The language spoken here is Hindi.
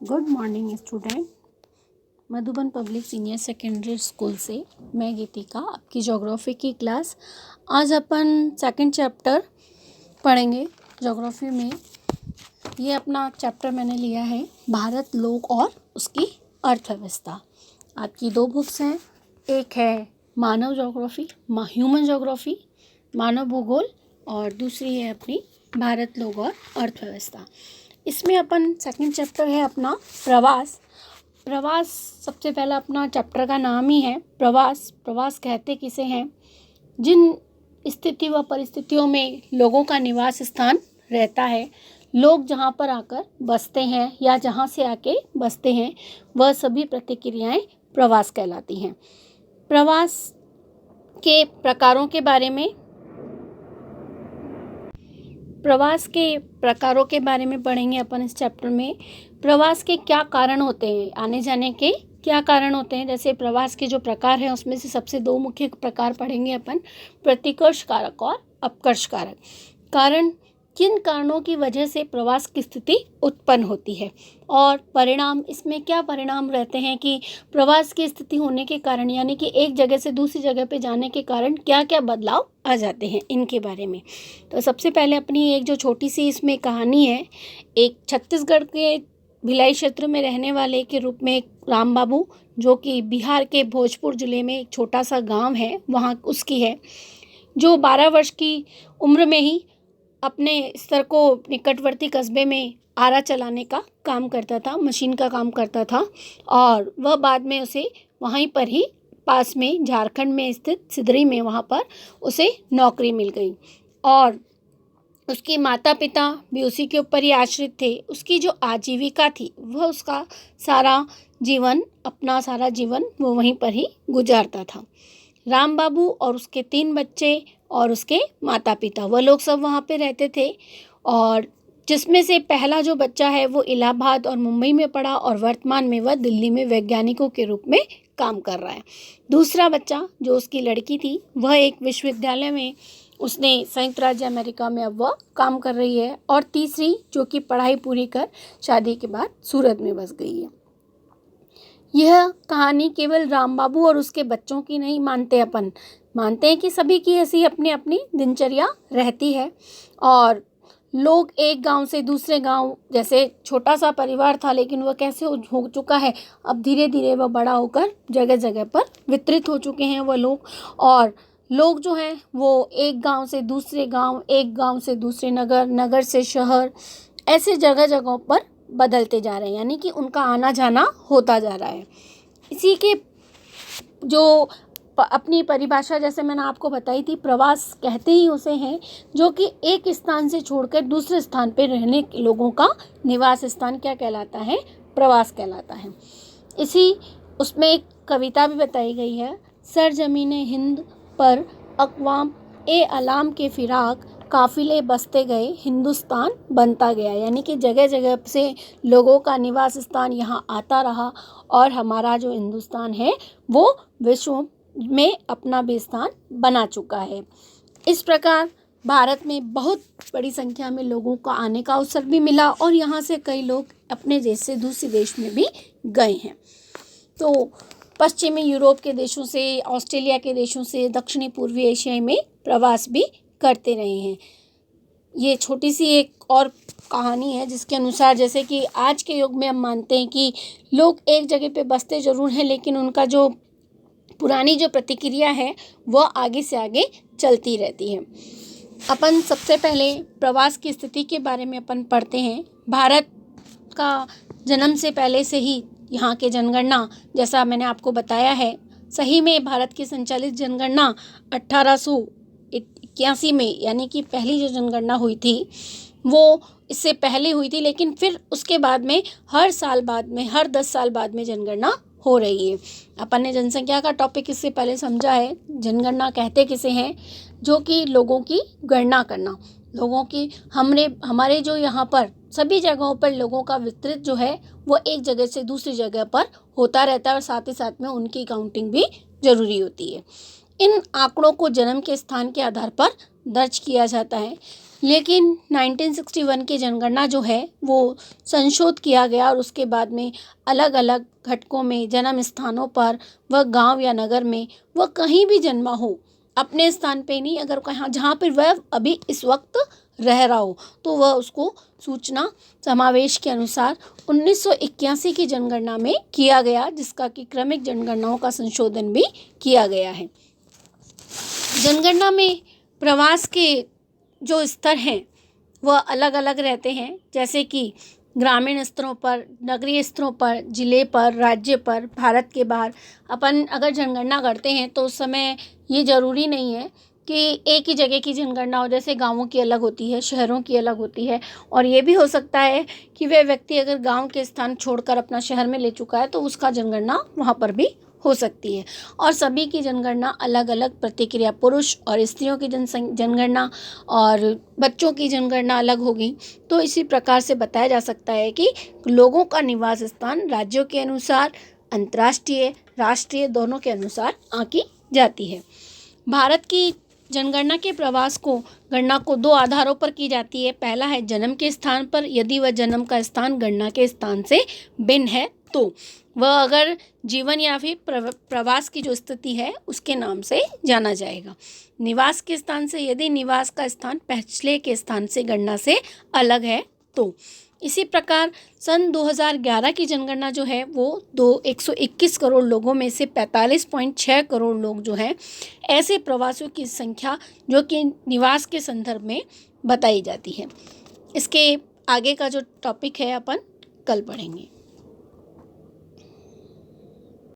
Good morning student. Madhuban public senior secondary school से मैं गीतिका, आपकी ज्योग्राफी की क्लास। आज अपन सेकंड चैप्टर पढ़ेंगे ज्योग्राफी में। ये अपना चैप्टर मैंने लिया है भारत, लोक और उसकी अर्थव्यवस्था। आपकी दो बुक्स हैं, एक है मानव ज्योग्राफी, ह्यूमन ज्योग्राफी, मानव भूगोल, और दूसरी है अपनी भारत, लोक और अर्थव्यवस्था। इसमें अपन सेकंड चैप्टर है अपना प्रवास। प्रवास सबसे पहला अपना चैप्टर का नाम ही है प्रवास। प्रवास कहते किसे हैं? जिन स्थिति व परिस्थितियों में लोगों का निवास स्थान रहता है, लोग जहाँ पर आकर बसते हैं या जहाँ से आके बसते हैं, वह सभी प्रतिक्रियाएं प्रवास कहलाती हैं। प्रवास के प्रकारों के बारे में पढ़ेंगे अपन इस चैप्टर में। प्रवास के क्या कारण होते हैं, आने जाने के क्या कारण होते हैं। जैसे प्रवास के जो प्रकार हैं उसमें से सबसे दो मुख्य प्रकार पढ़ेंगे अपन, प्रतिकर्ष कारक और अपकर्ष कारक। कारण, किन कारणों की वजह से प्रवास की स्थिति उत्पन्न होती है, और परिणाम, इसमें क्या परिणाम रहते हैं कि प्रवास की स्थिति होने के कारण, यानी कि एक जगह से दूसरी जगह पे जाने के कारण क्या क्या बदलाव आ जाते हैं, इनके बारे में। तो सबसे पहले अपनी एक जो छोटी सी इसमें कहानी है, एक छत्तीसगढ़ के भिलाई क्षेत्र में रहने वाले के रूप में एक राम बाबू, जो कि बिहार के भोजपुर जिले में एक छोटा सा गाँव है, वहाँ उसकी है, जो 12 वर्ष की उम्र में ही अपने स्तर को निकटवर्ती कस्बे में आरा चलाने का काम करता था, मशीन का काम करता था, और वह बाद में उसे वहीं पर ही पास में झारखंड में स्थित सिदरी में वहाँ पर उसे नौकरी मिल गई, और उसके माता पिता भी उसी के ऊपर ही आश्रित थे। उसकी जो आजीविका थी वह उसका सारा जीवन वो वहीं पर ही गुजारता था। राम बाबू और उसके 3 बच्चे और उसके माता पिता, वह लोग सब वहाँ पे रहते थे, और जिसमें से पहला जो बच्चा है वो इलाहाबाद और मुंबई में पढ़ा, और वर्तमान में वह दिल्ली में वैज्ञानिकों के रूप में काम कर रहा है। दूसरा बच्चा जो उसकी लड़की थी, वह एक विश्वविद्यालय में, उसने संयुक्त राज्य अमेरिका में अब वह काम कर रही है, और तीसरी जो कि पढ़ाई पूरी कर शादी के बाद सूरत में बस गई है। यह कहानी केवल राम बाबू और उसके बच्चों की नहीं, मानते हैं कि सभी की ऐसी अपनी अपनी दिनचर्या रहती है, और लोग एक गांव से दूसरे गांव, जैसे छोटा सा परिवार था लेकिन वह कैसे हो चुका है, अब धीरे धीरे वह बड़ा होकर जगह जगह पर वितरित हो चुके हैं वह लोग। और लोग जो हैं वो एक गांव से दूसरे गांव, एक गांव से दूसरे नगर, नगर से शहर, ऐसे जगह जगहों पर बदलते जा रहे हैं, यानी कि उनका आना जाना होता जा रहा है। इसी के जो अपनी परिभाषा जैसे मैंने आपको बताई थी, प्रवास कहते ही उसे हैं जो कि एक स्थान से छोड़कर दूसरे स्थान पर रहने के लोगों का निवास स्थान क्या कहलाता है? प्रवास कहलाता है। इसी उसमें एक कविता भी बताई गई है, सरजमीने हिंद पर अक़वाम ए अलाम के फिराक, काफिले बसते गए हिंदुस्तान बनता गया, यानी कि जगह जगह से लोगों का निवास स्थान यहाँ आता रहा, और हमारा जो हिंदुस्तान है वो विश्व में अपना भी स्थान बना चुका है। इस प्रकार भारत में बहुत बड़ी संख्या में लोगों का आने का अवसर भी मिला, और यहाँ से कई लोग अपने देश से दूसरे देश में भी गए हैं। तो पश्चिमी यूरोप के देशों से, ऑस्ट्रेलिया के देशों से, दक्षिणी पूर्वी एशिया में प्रवास भी करते रहे हैं। ये छोटी सी एक और कहानी है जिसके अनुसार, जैसे कि आज के युग में हम मानते हैं कि लोग एक जगह पे बसते ज़रूर हैं, लेकिन उनका जो पुरानी जो प्रतिक्रिया है वह आगे से आगे चलती रहती है। अपन सबसे पहले प्रवास की स्थिति के बारे में अपन पढ़ते हैं। भारत का जन्म से पहले से ही यहाँ के जनगणना, जैसा मैंने आपको बताया है, सही में भारत की संचालित जनगणना 1881 में, यानी कि पहली जो जनगणना हुई थी वो इससे पहले हुई थी, लेकिन फिर उसके बाद में हर 10 साल बाद में जनगणना हो रही है। अपन ने जनसंख्या का टॉपिक इससे पहले समझा है। जनगणना कहते किसे हैं? जो कि लोगों की गणना करना, लोगों की, हमारे जो यहाँ पर सभी जगहों पर लोगों का वितरित जो है वो एक जगह से दूसरी जगह पर होता रहता है, और साथ ही साथ में उनकी काउंटिंग भी जरूरी होती है। इन आंकड़ों को जन्म के स्थान के आधार पर दर्ज किया जाता है। लेकिन 1961 की जनगणना जो है वो संशोधित किया गया और उसके बाद में अलग अलग घटकों में जन्म स्थानों पर वह गांव या नगर में वह कहीं भी जन्मा हो, अपने स्थान पे नहीं, अगर कहाँ जहाँ पर वह अभी इस वक्त रह रहा हो तो वह उसको सूचना समावेश के अनुसार 1981 की जनगणना में किया गया, जिसका कि क्रमिक जनगणनाओं का संशोधन भी किया गया है। जनगणना में प्रवास के जो स्तर हैं वह अलग अलग रहते हैं, जैसे कि ग्रामीण स्तरों पर, नगरीय स्तरों पर, जिले पर, राज्य पर, भारत के बाहर। अपन अगर जनगणना करते हैं तो उस समय ये ज़रूरी नहीं है कि एक ही जगह की जनगणना हो, जैसे गांवों की अलग होती है, शहरों की अलग होती है, और ये भी हो सकता है कि वह व्यक्ति अगर गांव के स्थान छोड़कर अपना शहर में ले चुका है तो उसका जनगणना वहाँ पर भी हो सकती है। और सभी की जनगणना अलग अलग प्रतिक्रिया, पुरुष और स्त्रियों की जनगणना और बच्चों की जनगणना अलग होगी। तो इसी प्रकार से बताया जा सकता है कि लोगों का निवास स्थान राज्यों के अनुसार, अंतर्राष्ट्रीय, राष्ट्रीय दोनों के अनुसार आंकी जाती है। भारत की जनगणना के प्रवास को गणना को दो आधारों पर की जाती है। पहला है जन्म के स्थान पर, यदि वह जन्म का स्थान गणना के स्थान से भिन्न है तो वह अगर जीवन या फिर प्रवास की जो स्थिति है उसके नाम से जाना जाएगा। निवास के स्थान से, यदि निवास का स्थान पिछले के स्थान से गणना से अलग है तो। इसी प्रकार सन 2011 की जनगणना जो है वो 121 करोड़ लोगों में से 45.6 करोड़ लोग जो हैं ऐसे प्रवासियों की संख्या जो कि निवास के संदर्भ में बताई जाती है। इसके आगे का जो टॉपिक है अपन कल पढ़ेंगे।